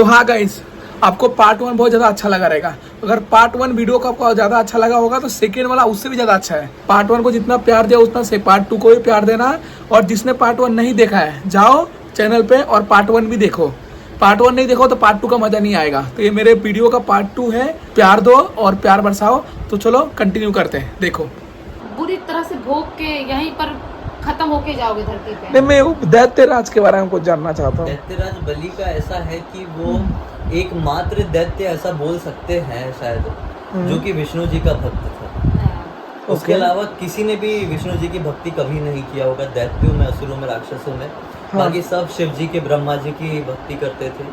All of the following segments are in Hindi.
तो हाँ गाइस, आपको पार्ट 1 बहुत ज़्यादा अच्छा लगा रहेगा। अगर पार्ट 1 वीडियो को आपको ज़्यादा अच्छा लगा होगा तो सेकेंड वाला उससे भी ज़्यादा अच्छा है। पार्ट 1 को जितना प्यार दिया उतना से पार्ट 2 को भी प्यार देना। और जिसने पार्ट 1 नहीं देखा है जाओ चैनल पे और पार्ट 1 भी देखो। पार्ट 1 नहीं देखो तो पार्ट 2 का मजा नहीं आएगा। तो ये मेरे वीडियो का पार्ट 2 है, प्यार दो और प्यार बरसाओ। तो चलो कंटिन्यू करते हैं, देखो। बुरी तरह से भोग के यहीं पर खत्म होके जाओगे धरती पे। नहीं, मैं दैत्यराज के बारे में कुछ जानना चाहता हूँ। दैत्यराज बलि का ऐसा है कि वो एकमात्र दैत्य ऐसा बोल सकते हैं शायद जो कि विष्णु जी का भक्त था। उसके अलावा किसी ने भी विष्णु जी की भक्ति कभी नहीं किया होगा, दैत्यों में, असुरों में, राक्षसों में। बाकी सब शिव जी के, ब्रह्मा जी की भक्ति करते थे।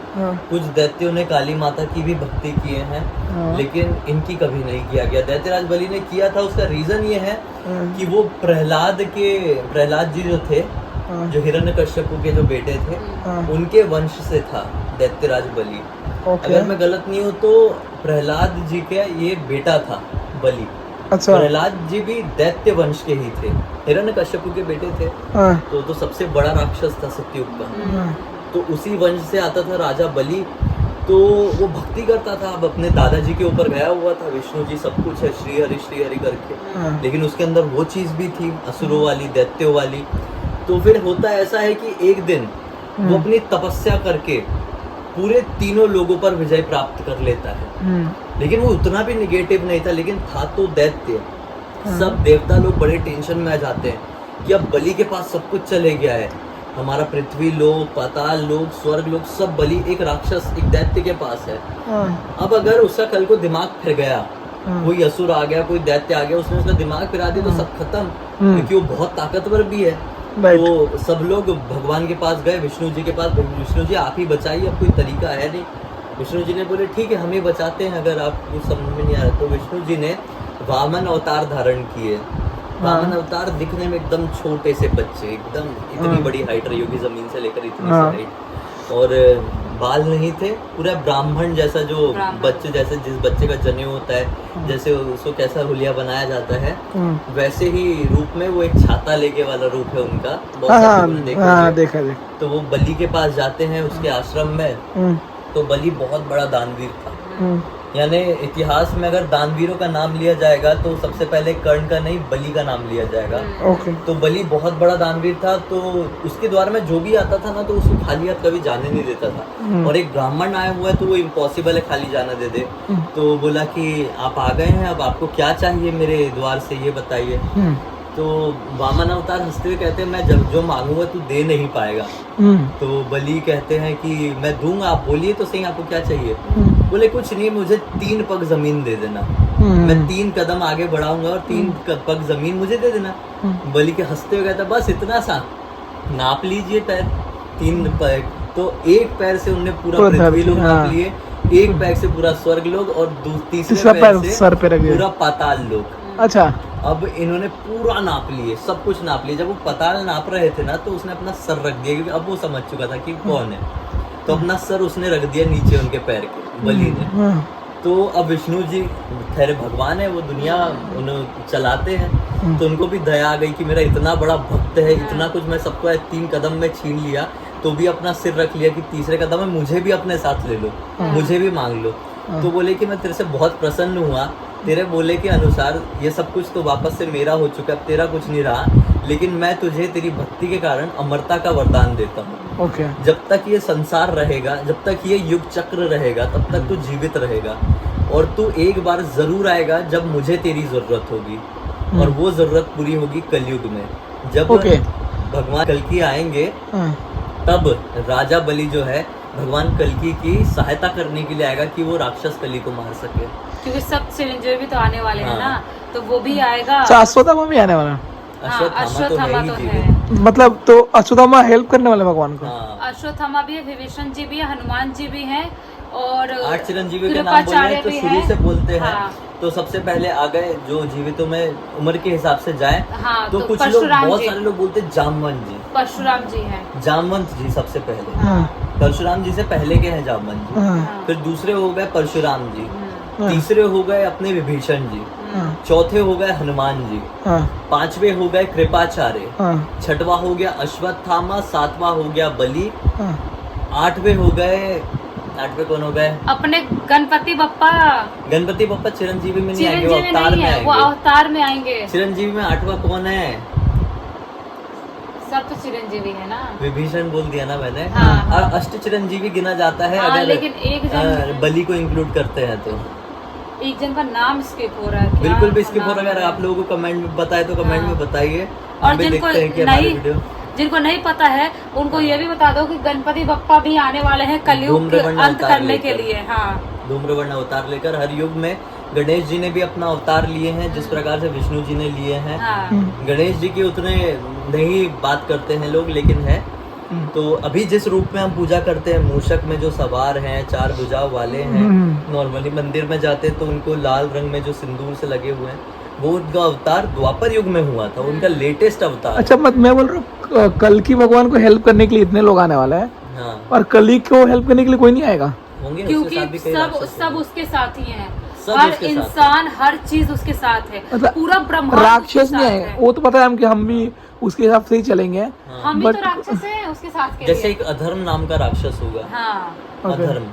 कुछ दैत्यों ने काली माता की भी भक्ति किए हैं, लेकिन इनकी कभी नहीं किया गया। दैत्यराज बलि ने किया था, उसका रीजन ये है कि वो प्रहलाद जी जो थे, जो हिरण्यकश्यप के जो बेटे थे, उनके वंश से था दैत्यराज बलि। अगर मैं गलत नहीं हूँ तो प्रहलाद जी का ये बेटा था बलि। अच्छा। प्रहलाद जी भी दैत्य वंश के ही थे, हिरण्यकश्यप के बेटे थे। तो सबसे बड़ा राक्षस था सत्ययुग का। तो उसी वंश से आता था राजा बलि। तो वो भक्ति करता था। अब अपने दादाजी के ऊपर गया हुआ था, विष्णु जी सब कुछ है, श्री हरि करके, लेकिन उसके अंदर वो चीज भी थी, असुरों वाली, दैत्यों वाली। तो फिर होता ऐसा है कि एक दिन वो अपनी तपस्या करके पूरे तीनों लोगों पर विजय प्राप्त कर लेता है। लेकिन वो उतना भी निगेटिव नहीं था, लेकिन था तो दैत्य। सब देवता लोग बड़े टेंशन में आ जाते हैं कि अब बलि के पास सब कुछ चले गया है, हमारा पृथ्वी लोक, पाताल लोक, स्वर्ग लोक, सब बलि एक राक्षस, एक दैत्य के पास है। अब अगर उसका कल को दिमाग फिर गया, कोई असुर आ गया, कोई दैत्य आ गया, उसने उसका दिमाग फिरा दिया तो सब खत्म, क्योंकि वो बहुत ताकतवर भी है। तो सब लोग भगवान के पास गए, विष्णु जी के पास, विष्णु जी आप ही बचाइए, अब कोई तरीका है नहीं। विष्णु जी ने बोले ठीक है हम ही बचाते हैं, अगर आपको समझ में नहीं आ रहा। तो विष्णु जी ने वामन अवतार धारण किए। वामन अवतार दिखने में एकदम छोटे से बच्चे, एकदम इतनी बड़ी हाइट रही होगी जमीन से लेकर इतनी सी हाइट, और बाल नहीं थे, पूरा ब्राह्मण जैसा, जो बच्चे जैसे, जिस बच्चे का जनेऊ होता है, जैसे उसको कैसा हुलिया बनाया जाता है, वैसे ही रूप में। वो एक छाता लेके वाला रूप है उनका, बहुत देखा। तो वो बलि के पास जाते हैं, उसके आश्रम में। तो बलि बहुत बड़ा दानवीर था। यानी इतिहास में अगर दानवीरों का नाम लिया जाएगा तो सबसे पहले कर्ण का नहीं, बलि का नाम लिया जाएगा। तो बलि बहुत बड़ा दानवीर था। तो उसके द्वार में जो भी आता था ना, तो उसको खाली हाथ कभी जाने नहीं देता था। और एक ब्राह्मण आया हुआ है तो वो इम्पॉसिबल है खाली जाना दे दे। तो बोला कि आप आ गए हैं, अब आपको क्या चाहिए मेरे द्वार से, ये बताइए। तो वामन अवतार हंसते हुए कहते हैं मैं जब जो मांगूंगा तू दे नहीं पाएगा। तो बलि कहते हैं कि मैं दूंगा, आप बोलिए तो सही आपको क्या चाहिए। बोले कुछ नहीं, मुझे 3 पग जमीन दे देना, मैं 3 कदम आगे बढ़ाऊंगा और 3 पग जमीन मुझे दे देना। बलि के हंसते हुए कहता बस इतना सा, नाप लीजिए पैर, 3 पैर। तो एक पैर से उन्होंने पूरा पृथ्वी लोक नाप लिए, एक पैर से पूरा स्वर्ग लोक, और तीसरे पैर से सर पे पूरा पाताल लोक। अच्छा। अब इन्होंने पूरा नाप लिए, सब कुछ नाप लिया। जब वो पाताल नाप रहे थे ना, तो उसने अपना सर रख दिया, क्योंकि अब वो समझ चुका था कि कौन है। तो अपना सर उसने रख दिया नीचे उनके पैर के, बलि ने। तो अब विष्णु जी खैर भगवान है, वो दुनिया उन्हें चलाते हैं। तो उनको भी दया आ गई कि मेरा इतना बड़ा भक्त है, इतना कुछ मैं सबको 3 कदम में छीन लिया, तो भी अपना सिर रख लिया कि तीसरे कदम में मुझे भी अपने साथ ले लो, मुझे भी मांग लो। तो बोले कि मैं तेरे से बहुत प्रसन्न हुआ, तेरे बोले के अनुसार ये सब कुछ तो वापस से मेरा हो चुका है, अब तेरा कुछ नहीं रहा, लेकिन मैं तुझे तेरी भक्ति के कारण अमरता का वरदान देता हूँ। जब तक ये संसार रहेगा, जब तक ये युग चक्र रहेगा, तब तक तू जीवित रहेगा, और तू एक बार जरूर आएगा जब मुझे तेरी जरूरत होगी, और वो जरूरत पूरी होगी कलयुग में। जब भगवान कल्कि आएंगे तब राजा बलि जो है भगवान कल्कि की सहायता करने के लिए आएगा कि वो राक्षस कली को मार सके, क्योंकि सब चिरंजीवी भी तो आने वाले हैं ना, तो वो भी आएगा। अश्वत्थामा भी आने वाला। अश्वत्थामा तो है, मतलब तो अश्वत्थामा हेल्प करने वाले भगवान को। अश्वत्थामा भी है, विभीषण जी भी है, हनुमान जी भी हैं, और 8 चिरंजीवी के नाम बोले तो शुरू से बोलते हैं। तो सबसे पहले आ गए जो जीवितों में उम्र के हिसाब से जाए, तो कुछ लोग, बहुत सारे लोग बोलते जामवंत जी, परशुराम जी हैं, जामवंत जी सबसे पहले। परशुराम जी से पहले के हैं जामवंत जी। फिर दूसरे हो गए परशुराम जी, तीसरे हो गए अपने विभीषण जी, चौथे हो गए हनुमान जी, 5वें हो गए कृपाचार्य, 6वां हो गया अश्वत्थामा, 7वां हो गया बलि, 8वें हो गए 8वें कौन हो गए? अपने गणपति बप्पा। गणपति बप्पा चिरंजीवी में नहीं आएंगे, वो चिरंजीवी अवतार नहीं में है, वो आएंगे। अवतार में आएंगे। चिरंजीवी में 8वां कौन है? सब तो चिरंजीवी है ना। विभीषण बोल दिया ना मैंने। हाँ। और अष्ट चिरंजीवी गिना जाता है हाँ, अगर लेकिन एक जन बलि को इंक्लूड करते हैं तो। एक जन का नाम स्किप हो रहा है। क्या बिल्कुल भी स्किप हो नाम रहा है। अगर है? आप लोगों को कमेंट में बताए तो कमेंट हाँ। में बताइए, और हम भी जिनको देखते हैं कि हमारी नहीं वीडियो। जिनको नहीं पता है उनको ये भी बता दो कि गणपति बप्पा भी आने वाले हैं कलयुग धूम्रवर्ण अंत अवतार करने के लेकर। लिए। हाँ, धूम्रवर्ण अवतार लेकर हर युग में गणेश जी ने भी अपना अवतार लिए हैं, जिस प्रकार से विष्णु जी ने लिए हैं। हाँ। गणेश जी की उतने नहीं बात करते हैं लोग, लेकिन है। तो अभी जिस रूप में हम पूजा करते हैं, मूषक में जो सवार हैं, 4 भुजाओं वाले हैं, नॉर्मली मंदिर में जाते तो उनको लाल रंग में जो सिंदूर से लगे हुए हैं, वो उनका अवतार द्वापर युग में हुआ था, उनका लेटेस्ट अवतार। अच्छा, मैं बोल रहा हूँ कल की भगवान को हेल्प करने के लिए इतने लोग आने वाले हैं, हाँ, और कली को हेल्प करने के लिए कोई नहीं आएगा। होंगे उसके क्योंकि साथ भी कई सब राक्षस सब होंगे। उसके साथ ही हैं। सब हर उसके साथ इंसान हर चीज उसके साथ है। मतलब पूरा ब्रह्मांड राक्षस उसके नहीं साथ आएगा, है। वो तो पता है हम कि हम भी उसके हिसाब से ही चलेंगे। हाँ। हम भी But- तो राक्षस हैं उसके साथ के जैसे लिए। एक अधर्म नाम का राक्षस होगा। हाँ, Okay. अधर्म,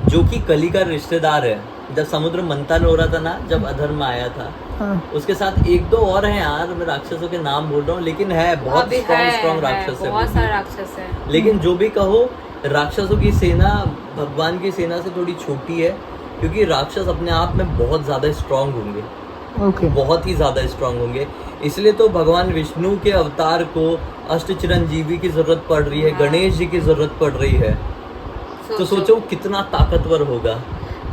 जो कि कली का रिश्तेदार है। जब समुद्र मंथन हो रहा था ना, जब अधर्म आया था, हाँ। उसके साथ 1-2 और हैं यार, मैं राक्षसों के नाम बोल रहा हूँ, लेकिन है बहुत अभी स्ट्रॉन्ग राक्षस है वो बहुत भी। सारे राक्षस है। लेकिन जो भी कहो, राक्षसों की सेना भगवान की सेना से थोड़ी छोटी है, क्योंकि राक्षस अपने आप में बहुत ज्यादा स्ट्रांग होंगे, ओके। बहुत ही ज्यादा स्ट्रांग होंगे। इसलिए तो भगवान विष्णु के अवतार को अष्ट चिरंजीवी की जरूरत पड़ रही है, हाँ। गणेश जी की जरूरत पड़ रही है। तो सोचो कितना ताकतवर होगा।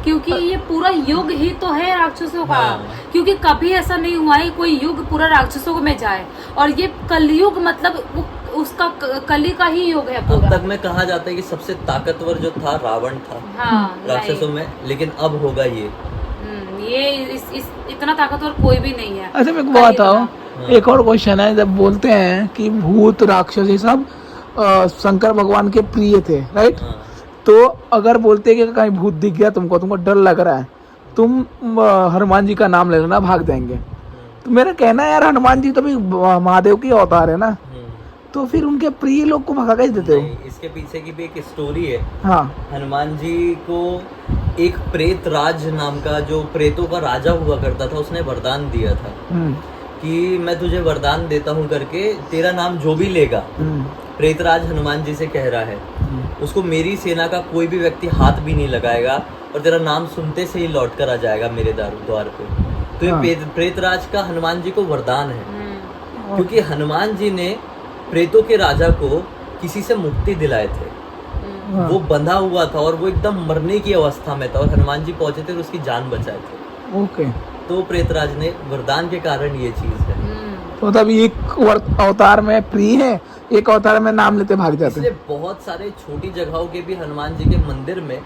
क्योंकि ये पूरा युग ही तो है राक्षसों का। हाँ। क्योंकि कभी ऐसा नहीं हुआ है कोई युग पूरा राक्षसों में जाए, और ये कलयुग मतलब उसका कली का ही युग है अब पूरा। तक में कहा जाता है कि सबसे ताकतवर जो था रावण था हाँ, राक्षसों में, लेकिन अब होगा ये। ये इतना ताकतवर कोई भी नहीं है। अच्छा, मेरे को कली बताओ, इतना। एक और क्वेश्चन है। जब बोलते हैं कि भूत राक्षस ये सब शंकर भगवान के प्रिय थे, राइट? हाँ। तो अगर बोलते हैं कि कहीं भूत दिख गया तुमको डर लग रहा है, तुम हनुमान जी का नाम ले लेना, भाग जाएंगे। तो मेरा कहना है यार, हनुमान जी तो भी महादेव की अवतार है ना, तो फिर उनके प्रिय लोग को भगा कैसे देते हो? नहीं, इसके पीछे की भी एक स्टोरी है। हाँ। हनुमान जी को एक प्रेत राज नाम का, जो प्रेतों का राजा हुआ करता था, उसने वरदान दिया था कि मैं तुझे वरदान देता हूँ करके, तेरा नाम जो भी लेगा, प्रेतराज हनुमान जी से कह रहा है, उसको मेरी सेना का कोई भी व्यक्ति हाथ भी नहीं लगाएगा, और तेरा नाम सुनते से ही लौट कर आ जाएगा मेरे द्वार पे। तो हाँ। ये प्रेतराज का हनुमान जी को वरदान है, क्योंकि हनुमान जी ने प्रेतों के राजा को किसी से मुक्ति दिलाए थे। हाँ। वो बंधा हुआ था और वो एकदम मरने की अवस्था में था, और हनुमान जी पहुंचे थे और उसकी जान बचाए थे। ओके। तो प्रेतराज ने वरदान के कारण ये चीज है। तो मतलब एक अवतार में प्रिय है, एक अवतार में नाम लेते भाग जाते हैं। इसलिए बहुत सारे छोटी जगहों के भी हनुमान जी के मंदिर में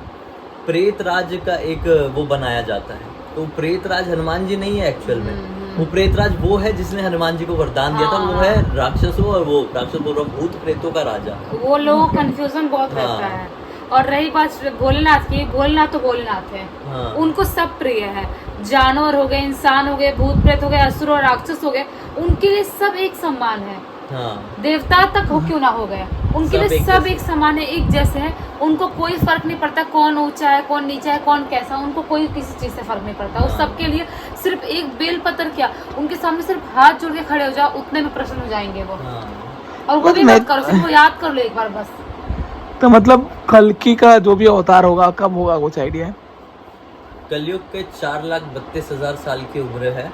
प्रेतराज का एक वो बनाया जाता है। तो प्रेतराज हनुमान जी नहीं है एक्चुअल में, वो प्रेतराज वो है जिसने हनुमान जी को वरदान दिया था, वो है राक्षसों और वो राक्षस बोल रहा हूँ, भूत प्रेतों का राजा। वो लोगों को कंफ्यूजन बहुत हाँ। रहता है। और रही बात भोलेनाथ की, भोलेनाथ तो भोलेनाथ है। हाँ। उनको सब प्रिय है, जानवर हो गए, इंसान हो गए, भूत प्रेत हो गए, असुर और राक्षस हो गए, उनके लिए सब एक समान है। हाँ। देवता तक हो क्यों ना हो गए, उनके लिए सब एक समान है, एक जैसे है। उनको कोई फर्क नहीं पड़ता कौन ऊंचा है, कौन नीचा है, कौन कैसा, उनको कोई किसी चीज से फर्क नहीं पड़ता। वो सबके लिए सिर्फ एक बेलपत्र क्या, उनके सामने सिर्फ हाथ जोड़ के खड़े हो जाओ, उतने में प्रसन्न हो जाएंगे वो। और वो भी मत करो, सिर्फ वो याद कर लो एक बार बस। तो मतलब कल्कि का जो भी अवतार होगा कब होगा, कुछ आइडिया है? कलयुग के 4,32,000 साल की उम्र है,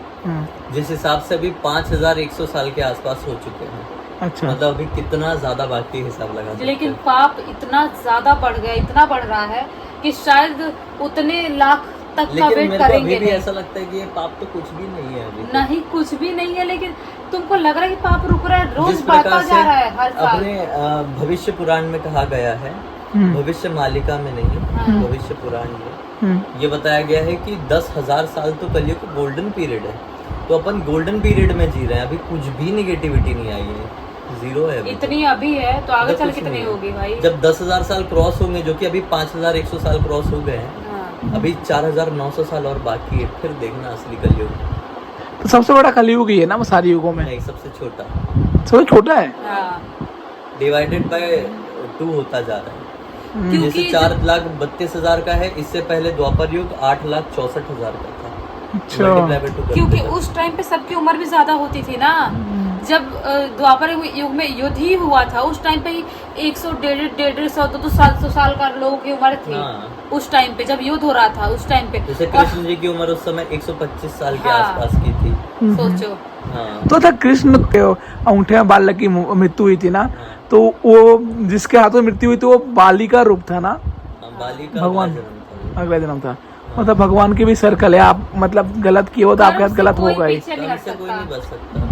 जिस हिसाब से अभी 5,100 साल के आसपास हो चुके हैं। अच्छा। मतलब अभी कितना ज्यादा बाकी हिसाब लगा सकते लेकिन हैं। पाप इतना ज्यादा बढ़ गया, इतना बढ़ रहा है कि शायद उतने लाख तक का लेकिन वेट मेरे को करेंगे अभी भी नहीं। ऐसा लगता है कि ये पाप तो कुछ भी नहीं है अभी। नहीं, कुछ भी नहीं है, लेकिन तुमको लग रहा है कि पाप रुक रहा है, रोज जिस बढ़ता प्रकार जा से रहा है हर साल। अपने भविष्य पुराण में कहा गया है, भविष्य मालिका में नहीं, भविष्य पुराण में ये बताया गया है कि 10,000 साल तो कलयुग गोल्डन पीरियड है। तो अपन गोल्डन पीरियड में जी रहे हैं, अभी कुछ भी निगेटिविटी नहीं आई है, जीरो है अभी। इतनी अभी है तो आगे मतलब चल कुछ कितनी नहीं है। होगी भाई। जब 10,000 साल क्रॉस होंगे, जो कि अभी 5,100 साल क्रॉस हो गए हैं, हाँ। अभी 4,900 साल और बाकी है, फिर देखना असली कलयुग। तो सबसे बड़ा कलयुग ही है ना वो सारे युगों में? नहीं, सबसे छोटा, सबसे छोटा है। हाँ। डिवाइडेड बाय 2 होता जा रहा है। जैसे क्योंकि 4,32,000 का है, इससे पहले द्वापर युग 8,64,000 का था। अच्छा। Multiply by 2 क्योंकि करते उस टाइम पे सबकी उम्र भी ज्यादा होती थी ना। जब द्वापर युग में युद्ध ही हुआ था, उस टाइम पे ही 100, 150, 200 साल का लोगों की उम्र थी। हाँ। उस टाइम पे जब युद्ध हो रहा था, उस टाइम पे जैसे कृष्ण जी की उम्र उस समय 125 साल के हाँ। आसपास की थी। सोचो। हाँ। तो था कृष्ण के अंगूठे में बाल की मृत्यु हुई थी ना, हाँ। तो वो जिसके हाथों में मृत्यु हुई थी वो बाली का रूप था ना, बाली का भगवान अगला जन्म था। अगला जन्म था। मतलब भगवान की भी सर्कल है, आप मतलब गलत किए हो तो आपके हाथ गलत होगा ही। पीछे नहीं कर्म हट से कोई सकता। नहीं बच सकता।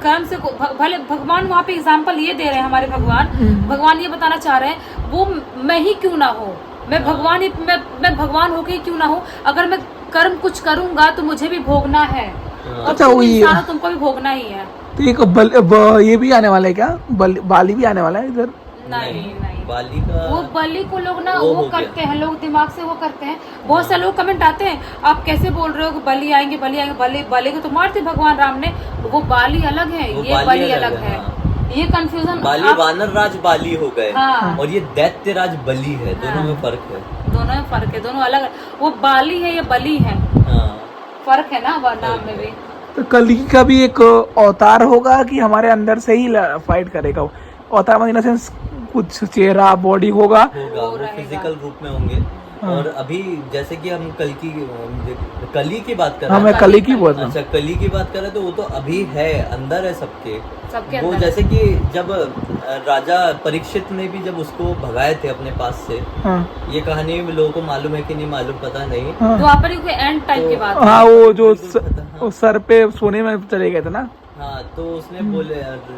कर्म से भले भगवान वहाँ पे एग्जाम्पल ये दे रहे हैं, हमारे भगवान ये बताना चाह रहे हैं, वो मैं ही क्यों ना हो, मैं भगवान ही मैं भगवान होके ही क्यों ना हो, अगर मैं कर्म कुछ करूंगा तो मुझे भी भोगना है। और अच्छा, तुम वही- इंसान हो, तुमको भी भोगना ही है। तो एक ये भी आने वाला है क्या, बाली भी आने वाला है इधर? नहीं। बाली का वो बलि को लोग ना वो वो हो गया। करते हैं, लोग दिमाग से वो करते हैं। बहुत सारे लोग कमेंट आते हैं, आप कैसे बोल रहे हो कि बलि आएंगे, बलि को तो मारते भगवान राम ने, वो बाली अलग है, वो ये बाली बलि अलग अलग है, है। ये कंफ्यूजन बाली वानर राज बाली हो गए, हाँ। और ये दैत्य राज बलि है, दोनों में फर्क है। दोनों में फर्क है, दोनों अलग है। वो बाली है, ये बलि है, हाँ। फर्क है ना नाम में भी। तो कल का भी एक अवतार होगा कि हमारे अंदर से ही फाइट करेगा वो? अवतार मतलब इन सेंस कुछ चेहरा बॉडी होगा? होगा, वो वो रहेगा। फिजिकल रूप में होंगे। हाँ। और अभी जैसे कि हम कली की बात कर रहे हाँ, हैं मैं ना? कली की बोल रहा हूँ। अच्छा, कली की बात करें तो वो तो अभी है, अंदर है सबके सबके वो। अंदर। जैसे कि जब राजा परीक्षित ने भी जब उसको भगाए थे अपने पास से, हाँ ये कहानी में लोगों को मालूम है कि नहीं मालूम पता नहीं। हाँ द्वापर युग के एंड टाइम की तो- बात हाँ, वो जो बिल्कुल पता, हाँ। वो सर पे सोने में चले गए थे ना। हाँ, तो उसने बोले,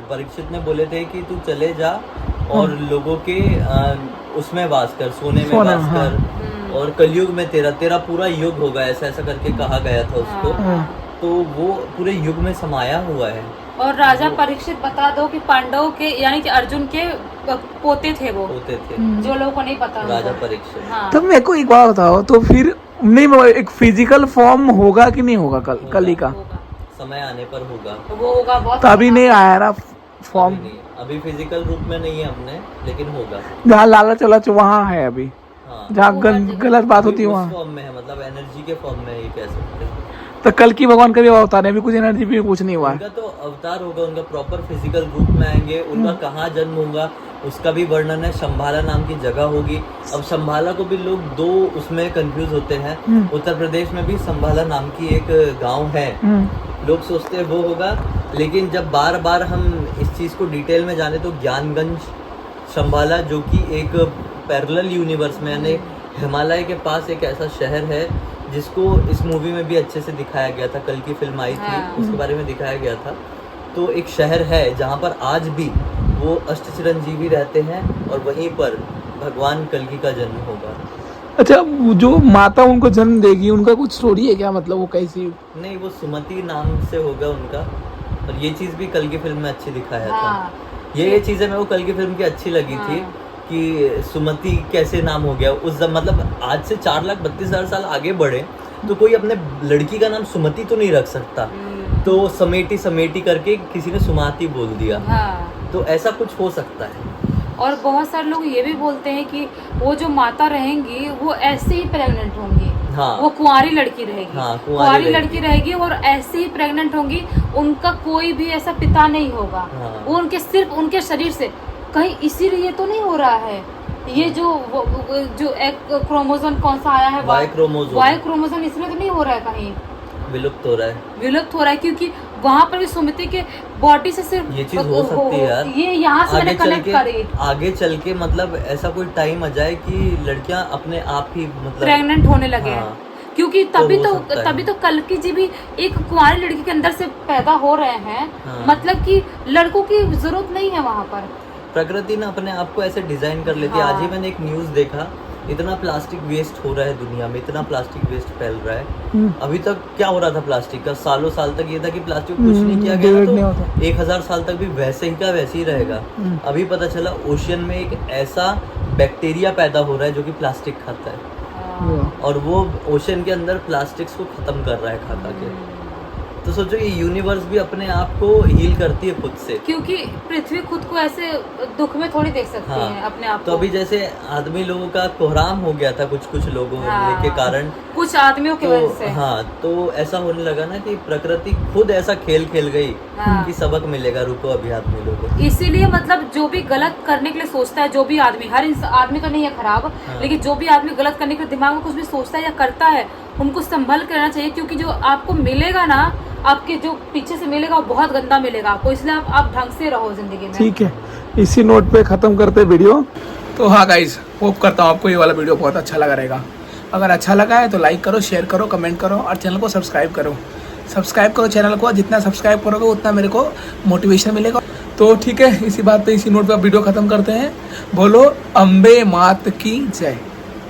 परीक्षित ने बोले थे कि तू चले जा और लोगों के उसमें वास कर, सोने में सोने वास में, हाँ। कर, और कलयुग में तेरा पूरा युग होगा, ऐसा ऐसा करके कहा गया था उसको। हाँ। तो वो पूरे युग में समाया हुआ है। और राजा परीक्षित बता दो कि पांडवों के यानी कि अर्जुन के पोते थे वो, होते थे जो लोगों को नहीं पता राजा होगा। परीक्षित। हाँ। तब मेरे को एक बात बताओ, तो फिर नहीं एक फिजिकल फॉर्म होगा कि नहीं होगा कली का? होगा। समय आने पर होगा। वो होगा बहुत। तो अभी नहीं आया ना फॉर्म, अभी नहीं, अभी फिजिकल रूप में नहीं है अपने, लेकिन होगा। जहाँ लालच वालच वहाँ है अभी, हाँ, जहाँ वो हर जगह। गलत बात होती है उस वहाँ। फॉर्म में है, मतलब एनर्जी के फॉर्म में, ये कह सकते हैं। तो कल की भगवान का भी अवतार है, अभी कुछ एनर्जी भी कुछ नहीं हुआ है। उनका तो अवतार होगा, उनका प्रॉपर फिजिकल रूप में आएंगे। उनका कहाँ जन्म होगा उसका भी वर्णन है। शंभाला नाम की जगह होगी। अब शंभाला को भी लोग दो उसमें कंफ्यूज होते हैं। उत्तर प्रदेश में भी शंभाला नाम की एक गांव है, लोग सोचते हैं वो होगा, लेकिन जब बार बार हम इस चीज़ को डिटेल में जाने तो ज्ञानगंज शंभाला, जो कि एक पैरेलल यूनिवर्स में, यानी हिमालय के पास एक ऐसा शहर है जिसको इस मूवी में भी अच्छे से दिखाया गया था। कल की फिल्म आई थी, हाँ। उसके बारे में दिखाया गया था। तो एक शहर है जहाँ पर आज भी वो अष्टचिरंजीवी रहते हैं, और वहीं पर भगवान कल्कि का जन्म होगा। अच्छा, वो जो माता उनको जन्म देगी, उनका कुछ स्टोरी है क्या, मतलब वो कैसी? नहीं, वो सुमति नाम से होगा उनका। और ये चीज़ भी कल की फिल्म में अच्छी दिखाया था। हाँ। ये चीज़ें मेरे को कल की फिल्म की अच्छी लगी थी कि सुमति कैसे नाम हो गया उस मतलब आज से 4,32,000 साल आगे बढ़े तो कोई अपने लड़की का नाम सुमति तो नहीं रख सकता, तो समेटी करके किसी ने सुमाती बोल दिया। हाँ। तो ऐसा कुछ हो सकता है। और बहुत सारे लोग ये भी बोलते हैं कि वो जो माता रहेंगी वो ऐसे ही प्रेग्नेंट होंगी। हाँ। वो कुंवारी लड़की रहेगी। हाँ, कुंवारी लड़की रहेगी और ऐसे ही प्रेग्नेंट होंगी। उनका कोई भी ऐसा पिता नहीं होगा। हाँ। वो उनके सिर्फ उनके शरीर से कहीं इसीलिए तो नहीं हो रहा है ये जो एक क्रोमोसोम कौन सा आया है, वाई क्रोमोसोम, इसमें तो नहीं हो रहा है, कहीं विलुप्त हो रहा है, क्योंकि वहाँ पर भी सुमिति के बॉडी से सिर्फ ये चीज हो सकती है यार। ये यहाँ से मैंने कनेक्ट करी। आगे चल के मतलब ऐसा कोई टाइम आ जाए कि लड़कियां अपने आप ही मतलब प्रेग्नेंट होने लगे हाँ। हैं। क्योंकि तो हो सकता है। तभी तो कल्कि जी भी एक कुंवारी लड़की के अंदर से पैदा हो रहे हैं। हाँ। मतलब कि लड़कों की जरूरत नहीं है वहाँ पर। प्रकृति ने अपने आप को ऐसे डिजाइन कर लेती है। हाँ। आज ही मैंने एक न्यूज देखा, इतना प्लास्टिक वेस्ट हो रहा है दुनिया में, इतना प्लास्टिक वेस्ट फैल रहा है। अभी तक क्या हो रहा था प्लास्टिक का, सालों साल तक ये था कि प्लास्टिक कुछ नहीं किया गया तो 1000 साल तक भी वैसे ही का वैसे ही रहेगा। अभी पता चला ओशियन में एक ऐसा बैक्टीरिया पैदा हो रहा है जो कि प्लास्टिक खाता है, और वो ओशन के अंदर प्लास्टिक्स को खत्म कर रहा है खा के। तो सोचो ये यूनिवर्स भी अपने आप को हील करती है खुद से। क्योंकि पृथ्वी खुद को ऐसे दुख में थोड़ी देख सकती हाँ, है अपने आप तो को। अभी जैसे आदमी लोगों का कोहराम हो गया था कुछ लोगों हाँ, के कारण, कुछ आदमियों की वजह से। हाँ, तो ऐसा होने लगा ना कि प्रकृति खुद ऐसा खेल खेल गई हाँ। कि सबक मिलेगा, रुको अभी आदमी लोगों को। इसीलिए मतलब जो भी गलत करने के लिए सोचता है, जो भी आदमी, हर आदमी तो नहीं है खराब, हाँ। लेकिन जो भी आदमी गलत करने के लिए दिमाग में कुछ भी सोचता है या करता है, उनको संभल कर रहना चाहिए। क्योंकि जो आपको मिलेगा ना, आपके जो पीछे से मिलेगा वो बहुत गंदा मिलेगा आपको। इसलिए आप ढंग से रहो जिंदगी में। ठीक है, इसी नोट पे खत्म करते वीडियो। तो हाँ गाइज, होप करता हूँ आपको ये वाला वीडियो बहुत अच्छा लगा रहेगा। अगर अच्छा लगा है तो लाइक करो, शेयर करो, कमेंट करो और चैनल को सब्सक्राइब करो। सब्सक्राइब करो चैनल को, जितना सब्सक्राइब करोगे उतना मेरे को मोटिवेशन मिलेगा। तो ठीक है, इसी बात पे, इसी नोट पे वीडियो खत्म करते हैं। बोलो अम्बे मात की जय।